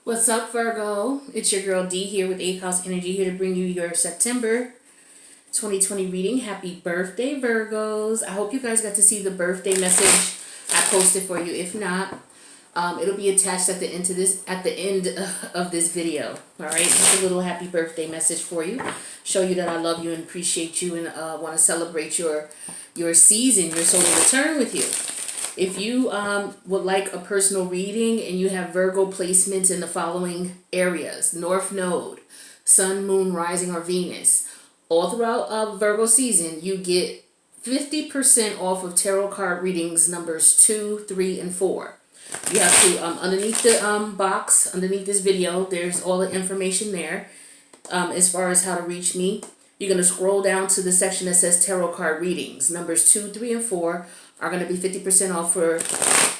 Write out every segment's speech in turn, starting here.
What's up, Virgo? It's your girl D here with 8th House Energy, here to bring you your September 2020 reading. Happy birthday, Virgos. I hope you guys got to see the birthday message I posted for you. If not, it'll be attached at the end of this video. All right, just a little happy birthday message for you. Show you that I love you and appreciate you, and want to celebrate your season, your solar return with you. If you would like a personal reading and you have Virgo placements in the following areas: North Node, Sun, Moon, Rising, or Venus, all throughout Virgo season, you get 50% off of tarot card readings numbers 2, 3, and 4. You have to, underneath the box, underneath this video, there's all the information there as far as how to reach me. You're going to scroll down to the section that says tarot card readings. Numbers 2, 3, and 4 are going to be 50% off for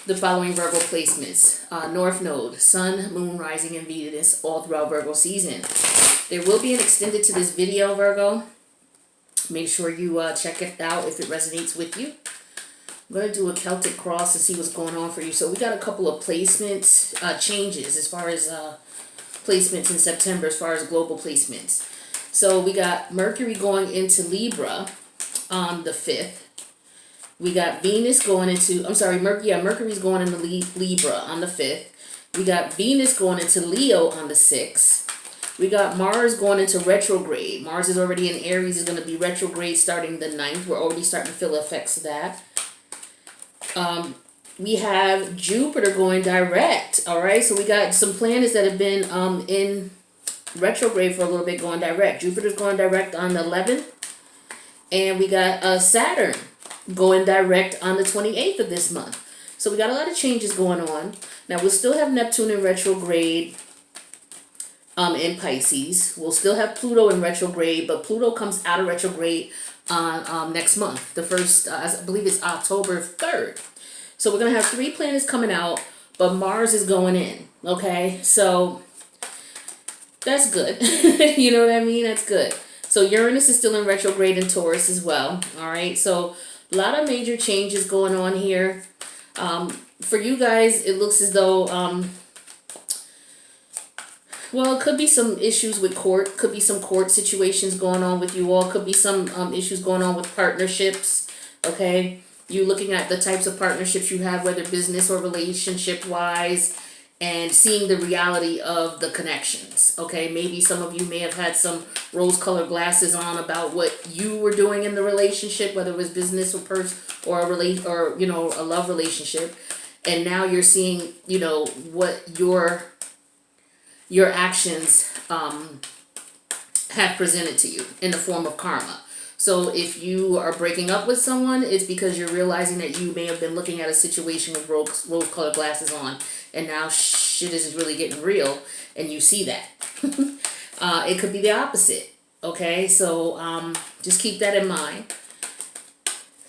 the following Virgo placements. North Node, Sun, Moon, Rising, and Venus, all throughout Virgo season. There will be an extended to this video, Virgo. Make sure you check it out if it resonates with you. I'm going to do a Celtic cross to see what's going on for you. So we got a couple of placements, changes as far as placements in September, as far as global placements. So we got Mercury going into Libra on the 5th. We got Venus going into, Mercury's going into Libra on the 5th. We got Venus going into Leo on the 6th. We got Mars going into retrograde. Mars is already in Aries, is going to be retrograde starting the 9th. We're already starting to feel the effects of that. We have Jupiter going direct, all right? So we got some planets that have been in retrograde for a little bit going direct. Jupiter's going direct on the 11th. And we got Saturn going direct on the 28th of this month. So we got a lot of changes going on. Now we'll still have Neptune in retrograde in Pisces. We'll still have Pluto in retrograde, but Pluto comes out of retrograde on next month. The first, I believe it's October 3rd. So we're going to have 3 planets coming out, but Mars is going in. Okay, so that's good. You know what I mean? That's good. So Uranus is still in retrograde in Taurus as well. All right, so a lot of major changes going on here. For you guys, it looks as though, well, it could be some issues with court. Could be some court situations going on with you all. Could be some issues going on with partnerships. Okay, you looking at the types of partnerships you have, whether business or relationship-wise, and seeing the reality of the connections. Okay, maybe some of you may have had some rose-colored glasses on about what you were doing in the relationship, whether it was business or a love relationship, and now you're seeing, what your actions have presented to you in the form of karma. So if you are breaking up with someone, it's because you're realizing that you may have been looking at a situation with rose-colored glasses on, and now shit is really getting real, and you see that. It could be the opposite. Okay, so just keep that in mind.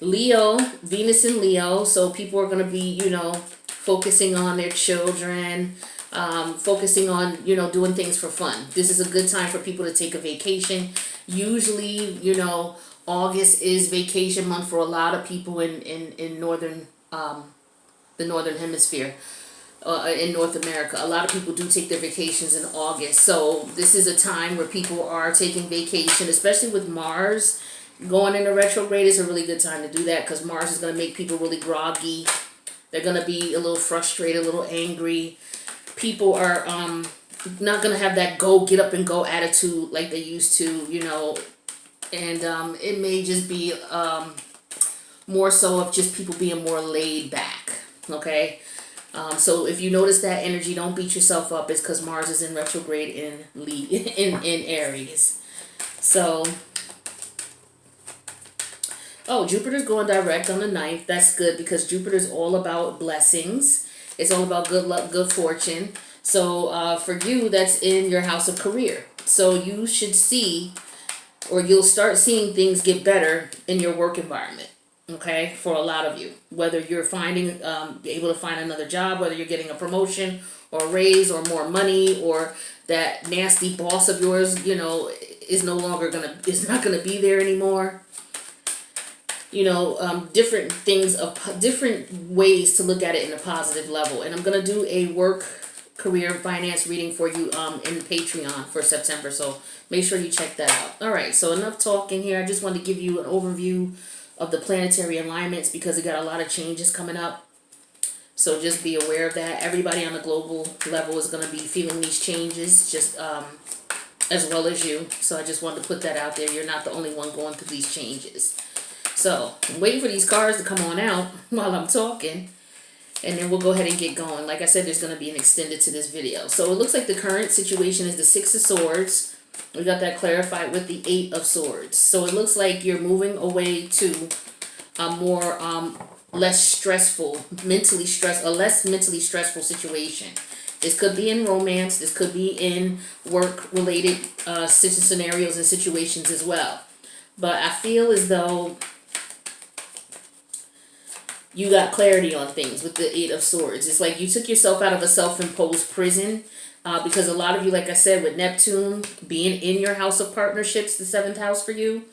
Leo, Venus in Leo, so people are going to be, focusing on their children, focusing on, doing things for fun. This is a good time for people to take a vacation. Usually, August is vacation month for a lot of people in northern, the northern hemisphere, in North America. A lot of people do take their vacations in August. So this is a time where people are taking vacation, especially with Mars going into retrograde. Is a really good time to do that, because Mars is going to make people really groggy. They're going to be a little frustrated, a little angry. People are not going to have that get up and go attitude like they used to, and it may just be more so of just people being more laid back. Okay, so if you notice that energy, don't beat yourself up. It's because Mars is in retrograde in Aries. So, Jupiter's going direct on the 9th. That's good, because Jupiter's all about blessings. It's all about good luck, good fortune. So for you, that's in your house of career. So you should see, or you'll start seeing things get better in your work environment. Okay, for a lot of you, whether you're able to find another job, whether you're getting a promotion or a raise or more money, or that nasty boss of yours, is not gonna be there anymore. Different things, different ways to look at it in a positive level. And I'm going to do a work career finance reading for you in Patreon for September. So make sure you check that out. All right, so enough talking here. I just wanted to give you an overview of the planetary alignments because we got a lot of changes coming up. So just be aware of that. Everybody on the global level is going to be feeling these changes just as well as you. So I just wanted to put that out there. You're not the only one going through these changes. So I'm waiting for these cards to come on out while I'm talking. And then we'll go ahead and get going. Like I said, there's going to be an extended to this video. So it looks like the current situation is the Six of Swords. We got that clarified with the Eight of Swords. So it looks like you're moving away to a more less stressful, a less mentally stressful situation. This could be in romance. This could be in work-related scenarios and situations as well. But I feel as though you got clarity on things with the Eight of Swords. It's like you took yourself out of a self-imposed prison because a lot of you, like I said, with Neptune being in your house of partnerships, the 7th house for you,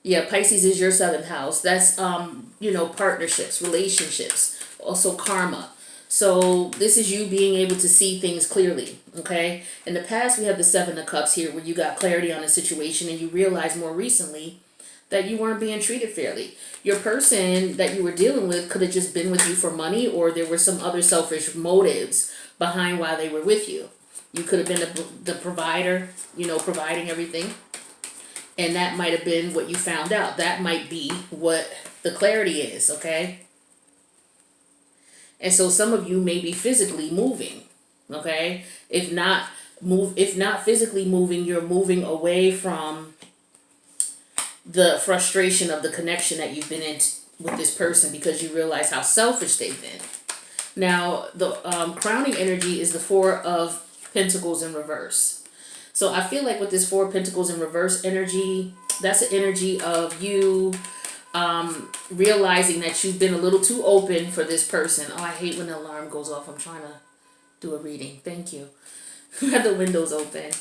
yeah, Pisces is your 7th house. That's, partnerships, relationships, also karma. So this is you being able to see things clearly, okay? In the past, we have the 7 of Cups here where you got clarity on a situation and you realized more recently that you weren't being treated fairly. Your person that you were dealing with could have just been with you for money, or there were some other selfish motives behind why they were with you. You could have been the provider, providing everything. And that might have been what you found out. That might be what the clarity is, okay? And so some of you may be physically moving, okay? If not physically moving, you're moving away from the frustration of the connection that you've been in with this person because you realize how selfish they've been. Now, the crowning energy is the Four of Pentacles in reverse. So I feel like with this Four of Pentacles in reverse energy, that's an energy of you realizing that you've been a little too open for this person. Oh, I hate when the alarm goes off. I'm trying to do a reading. Thank you. The window's open.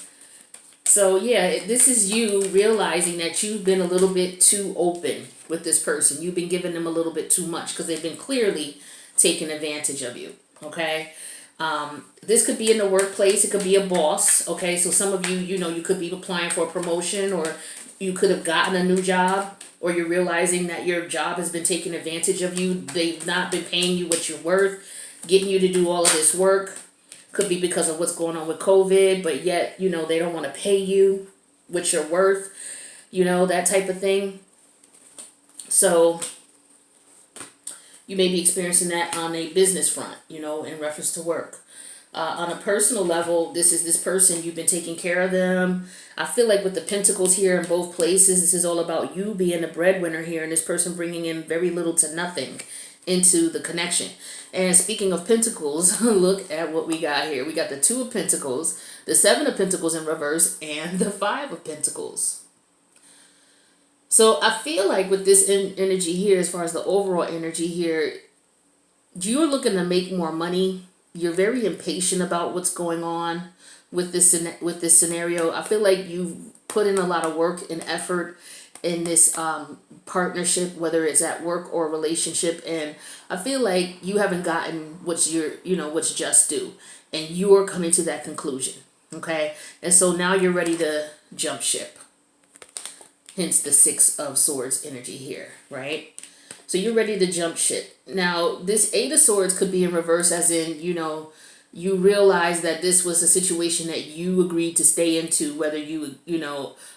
So yeah, this is you realizing that you've been a little bit too open with this person. You've been giving them a little bit too much because they've been clearly taking advantage of you. Okay. This could be in the workplace. It could be a boss. Okay. So some of you, you could be applying for a promotion, or you could have gotten a new job, or you're realizing that your job has been taking advantage of you. They've not been paying you what you're worth, getting you to do all of this work. Could be because of what's going on with COVID, but yet, they don't want to pay you what you're worth, that type of thing. So you may be experiencing that on a business front, in reference to work. On a personal level, this person, you've been taking care of them. I feel like with the Pentacles here in both places, this is all about you being the breadwinner here and this person bringing in very little to nothing into the connection. And speaking of Pentacles, look at what we got here. We got the Two of Pentacles, the Seven of Pentacles in reverse, and the Five of Pentacles. So I feel like with this energy here, as far as the overall energy here, you're looking to make more money. You're very impatient about what's going on with this scenario. I feel like you've put in a lot of work and effort in this partnership, whether it's at work or relationship, and I feel like you haven't gotten what's just due, and you're coming to that conclusion, okay? And so now you're ready to jump ship. Hence the Six of Swords energy here, right? So you're ready to jump ship. Now, this Eight of Swords could be in reverse, as in, you realize that this was a situation that you agreed to stay into, whether you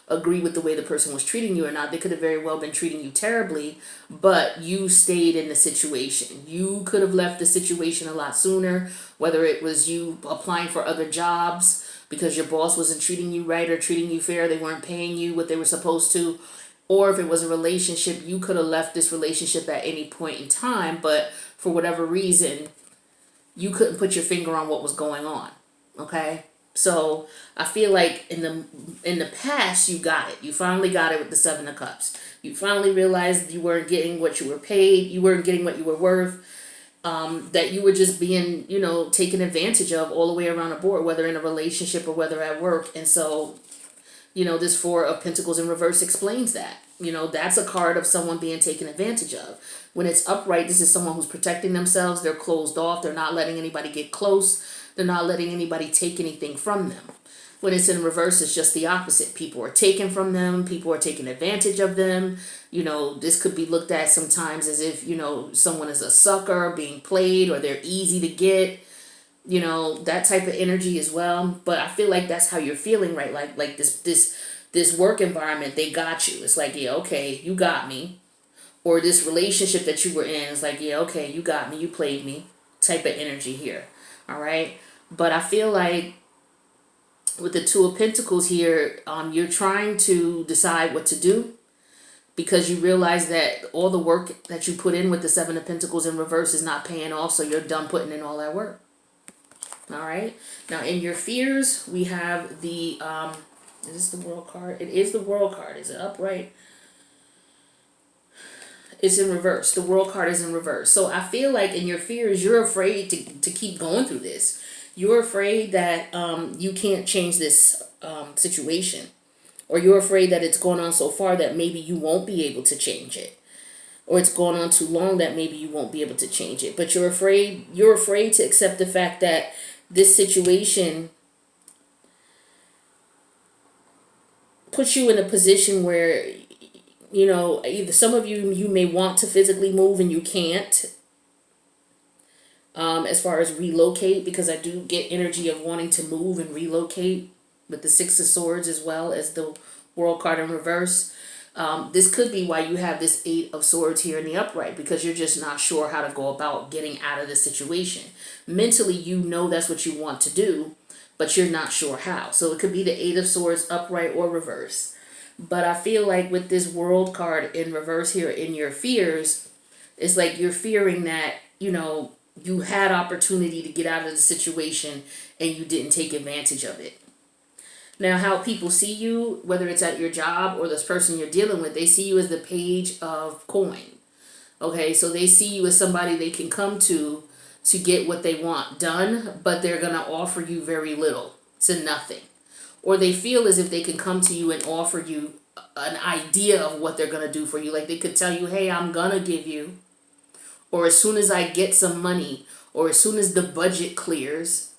agree with the way the person was treating you or not. They could have very well been treating you terribly, but you stayed in the situation. You could have left the situation a lot sooner, whether it was you applying for other jobs because your boss wasn't treating you right or treating you fair, they weren't paying you what they were supposed to, or if it was a relationship, you could have left this relationship at any point in time, but for whatever reason, you couldn't put your finger on what was going on, okay? So I feel like in the past, you got it. You finally got it with the Seven of Cups. You finally realized you weren't getting what you were paid. You weren't getting what you were worth. That you were just being, taken advantage of all the way around the board, whether in a relationship or whether at work. And so This Four of Pentacles in reverse explains that. That's a card of someone being taken advantage of. When it's upright, this is someone who's protecting themselves. They're closed off. They're not letting anybody get close. They're not letting anybody take anything from them. When it's in reverse, it's just the opposite. People are taken from them. People are taking advantage of them. This could be looked at sometimes as if, someone is a sucker being played, or they're easy to get, that type of energy as well. But I feel like that's how you're feeling, right? Like this work environment, they got you. It's like, yeah, okay, you got me. Or this relationship that you were in is like, yeah, okay, you got me, you played me, type of energy here. All right. But I feel like with the Two of Pentacles here, you're trying to decide what to do, because you realize that all the work that you put in with the Seven of Pentacles in reverse is not paying off. So you're done putting in all that work. All right. Now in your fears, we have the, is this the World card? It is the World card. Is it upright? It's in reverse. The World card is in reverse. So I feel like in your fears, you're afraid to keep going through this. You're afraid that you can't change this situation. Or you're afraid that it's gone on so far that maybe you won't be able to change it. Or it's gone on too long that maybe you won't be able to change it. But you're afraid to accept the fact that this situation puts you in a position where, either some of you may want to physically move and you can't. As far as relocate, because I do get energy of wanting to move and relocate with the Six of Swords as well as the World card in reverse. This could be why you have this Eight of Swords here in the upright, because you're just not sure how to go about getting out of the situation. Mentally, that's what you want to do, but you're not sure how. So it could be the Eight of Swords upright or reverse. But I feel like with this World card in reverse here in your fears, it's like you're fearing that, you had opportunity to get out of the situation and you didn't take advantage of it. Now, how people see you, whether it's at your job or this person you're dealing with, they see you as the Page of Coin. Okay, so they see you as somebody they can come to get what they want done, but they're going to offer you very little to nothing. Or they feel as if they can come to you and offer you an idea of what they're going to do for you. Like they could tell you, hey, I'm going to give you, or as soon as I get some money, or as soon as the budget clears,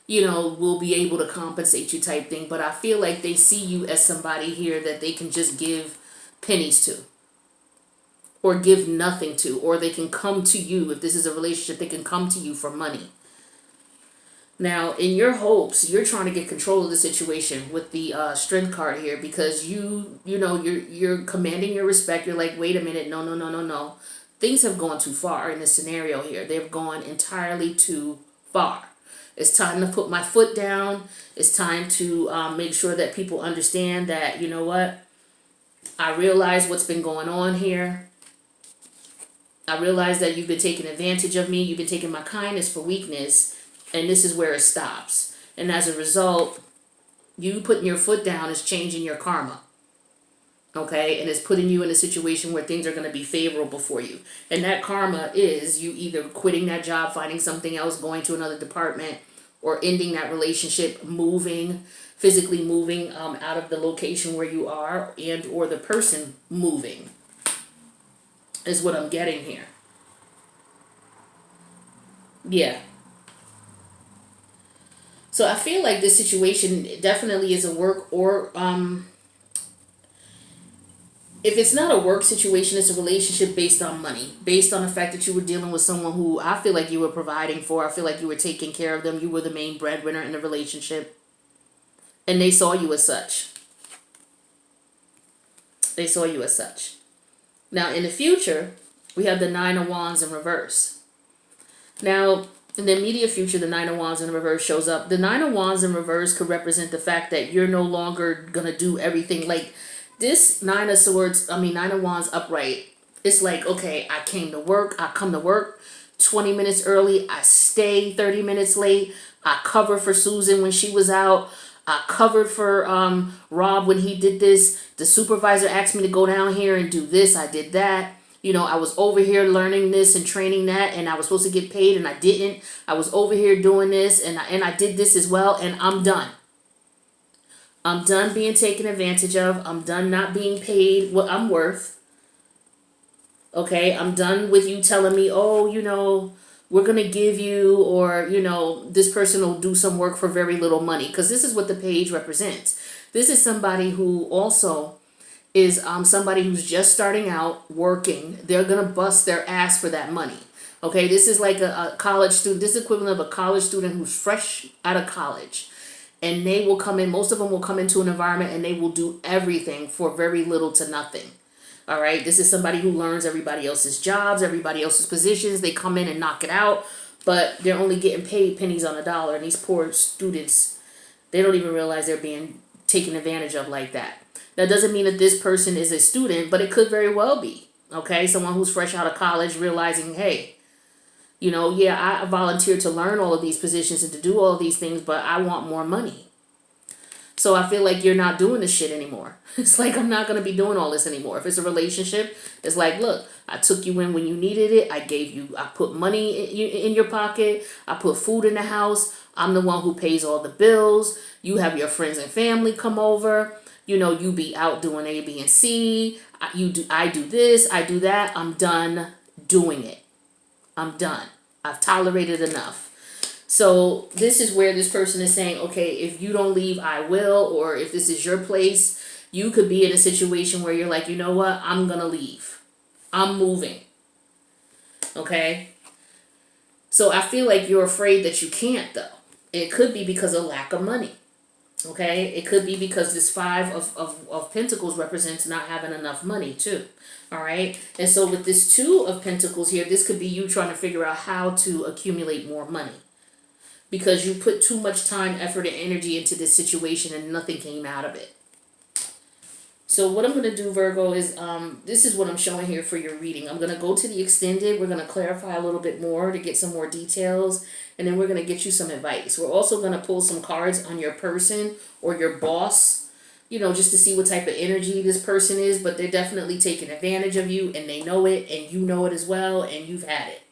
we'll be able to compensate you type thing. But I feel like they see you as somebody here that they can just give pennies to, or give nothing to, or they can come to you. If this is a relationship, they can come to you for money. Now, in your hopes, you're trying to get control of the situation with the Strength card here, because you're commanding your respect. You're like, wait a minute, no. Things have gone too far in this scenario here. They've gone entirely too far. It's time to put my foot down. It's time to make sure that people understand that, what? I realize what's been going on here. I realize that you've been taking advantage of me. You've been taking my kindness for weakness. And this is where it stops. And as a result, you putting your foot down is changing your karma. Okay, and it's putting you in a situation where things are going to be favorable for you. And that karma is you either quitting that job, finding something else, going to another department, or ending that relationship, physically moving out of the location where you are, and or the person moving, is what I'm getting here. Yeah. So I feel like this situation definitely is a work, or if it's not a work situation, it's a relationship based on money, based on the fact that you were dealing with someone who I feel like you were providing for. I feel like you were taking care of them. You were the main breadwinner in the relationship. And they saw you as such. They saw you as such. Now, in the future, we have the Nine of Wands in reverse. Now, in the immediate future, the Nine of Wands in reverse shows up. The Nine of Wands in reverse could represent the fact that you're no longer going to do everything. Like, this Nine of Wands upright, it's like, okay, I come to work 20 minutes early. I stay 30 minutes late. I cover for Susan when she was out. I covered for Rob when he did this. The supervisor asked me to go down here and do this. I did that. I was over here learning this and training that, and I was supposed to get paid and I didn't. I was over here doing this and I did this as well, and I'm done. I'm done being taken advantage of. I'm done not being paid what I'm worth. Okay, I'm done with you telling me, oh, we're going to give you, or, this person will do some work for very little money. Because this is what the page represents. This is somebody who also is somebody who's just starting out working. They're going to bust their ass for that money. Okay, this is like a college student. This is equivalent of a college student who's fresh out of college. And they will come in, most of them will come into an environment and they will do everything for very little to nothing. All right, this is somebody who learns everybody else's jobs, everybody else's positions. They come in and knock it out, but they're only getting paid pennies on a dollar. And these poor students, they don't even realize they're being taken advantage of like that. That doesn't mean that this person is a student, but it could very well be. Okay, someone who's fresh out of college realizing, hey, I volunteered to learn all of these positions and to do all of these things, but I want more money. So I feel like you're not doing this shit anymore. It's like, I'm not going to be doing all this anymore. If it's a relationship, it's like, look, I took you in when you needed it. I put money in your pocket. I put food in the house. I'm the one who pays all the bills. You have your friends and family come over. You be out doing A, B, and C. I do this, I do that. I'm done doing it. I'm done. I've tolerated enough. So this is where this person is saying, okay, if you don't leave, I will. Or if this is your place, you could be in a situation where you're like, you know what? I'm going to leave. I'm moving. Okay? So I feel like you're afraid that you can't, though. It could be because of lack of money. Okay? It could be because this 5 of Pentacles represents not having enough money, too. All right? And so with this 2 of Pentacles here, this could be you trying to figure out how to accumulate more money. Because you put too much time, effort, and energy into this situation and nothing came out of it. So what I'm going to do, Virgo, is this is what I'm showing here for your reading. I'm going to go to the extended. We're going to clarify a little bit more to get some more details. And then we're going to get you some advice. We're also going to pull some cards on your person or your boss, just to see what type of energy this person is. But they're definitely taking advantage of you, and they know it, and you know it as well, and you've had it.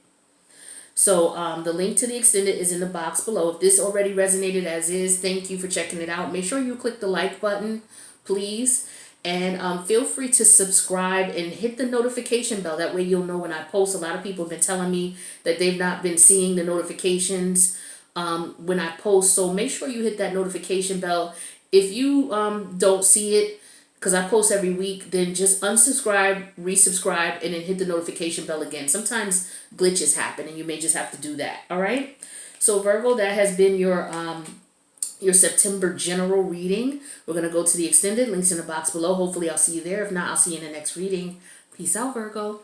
So the link to the extended is in the box below. If this already resonated as is, thank you for checking it out. Make sure you click the like button, please. And feel free to subscribe and hit the notification bell. That way you'll know when I post. A lot of people have been telling me that they've not been seeing the notifications when I post. So make sure you hit that notification bell. If you don't see it, because I post every week, then just unsubscribe, resubscribe, and then hit the notification bell again. Sometimes glitches happen, and you may just have to do that. All right? So, Virgo, that has been your September general reading. We're going to go to the extended. Links in the box below. Hopefully, I'll see you there. If not, I'll see you in the next reading. Peace out, Virgo.